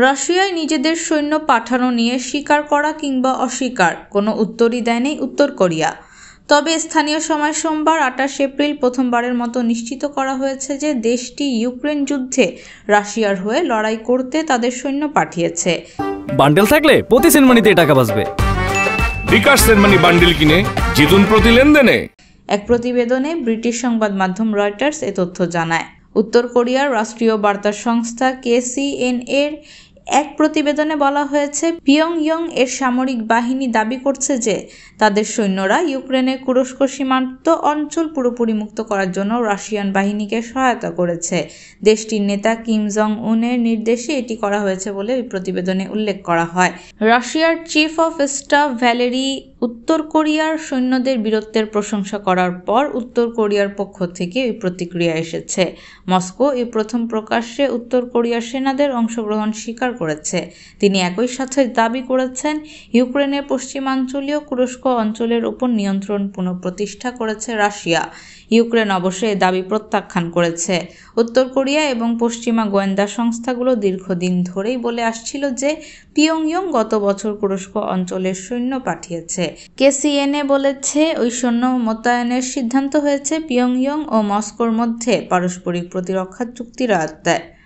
রাশিয়ায় নিজেদের সৈন্য পাঠানো নিয়ে স্বীকার করা কিংবা অস্বীকার কোনো উত্তরই দেয়নি উত্তর কোরিয়া। তবে স্থানীয় সময় সোমবার 28 এপ্রিল প্রথমবারের মতো নিশ্চিত করা হয়েছে যে দেশটি ইউক্রেন যুদ্ধে রাশিয়ার হয়ে লড়াই করতে তাদের সৈন্য পাঠিয়েছে। বান্ডেল থাকলে প্রতি সেনমানিতে টাকা বাঁচবে। বিকাশ সেনমানি বান্ডেল কিনে জিতুন প্রতি লেনদেনে। এক প্রতিবেদনে ব্রিটিশ সংবাদ মাধ্যম রয়টার্স এ তথ্য জানায়। উত্তর কোরিয়ার রাষ্ট্রীয় বার্তা সংস্থা KCNA-এর এক প্রতিবেদনে বলা হয়েছে, পিয়ংইয়ং এর সামরিক বাহিনী দাবি করছে যে তাদের সৈন্যরা ইউক্রেনের কুরস্ক সীমান্ত অঞ্চল পুরোপুরি মুক্ত করার জন্য রাশিয়ান বাহিনীকে সহায়তা করেছে। দেশটির নেতা কিম জং উনের নির্দেশে এটি করা হয়েছে বলে ওই প্রতিবেদনে উল্লেখ করা হয়। রাশিয়ার চিফ অফ স্টাফ ভ্যালেরি উত্তর কোরিয়ার সৈন্যদের বীরত্বের প্রশংসা করার পর উত্তর কোরিয়ার পক্ষ থেকে ওই প্রতিক্রিয়া এসেছে। মস্কো এই প্রথম প্রকাশ্যে উত্তর কোরিয়ার সেনাদের অংশগ্রহণ স্বীকার করেছে। তিনি একই সাথে দাবি করেছেন, ইউক্রেনের পশ্চিমাঞ্চলীয় কুরস্ক অঞ্চলের উপর নিয়ন্ত্রণ পুনঃপ্রতিষ্ঠা করেছে রাশিয়া। ইউক্রেন অবশ্যই এই দাবি প্রত্যাখ্যান করেছে। উত্তর কোরিয়া এবং পশ্চিমা গোয়েন্দা সংস্থাগুলো দীর্ঘদিন ধরেই বলে আসছিল যে পিয়ংইয়ং গত বছর কুরস্ক অঞ্চলের সৈন্য পাঠিয়েছে। KCNA বলেছে, ওই সৈন্য মোতায়েনের সিদ্ধান্ত হয়েছে পিয়ংইয়ং ও মস্কোর মধ্যে পারস্পরিক প্রতিরক্ষা চুক্তির আওতায়।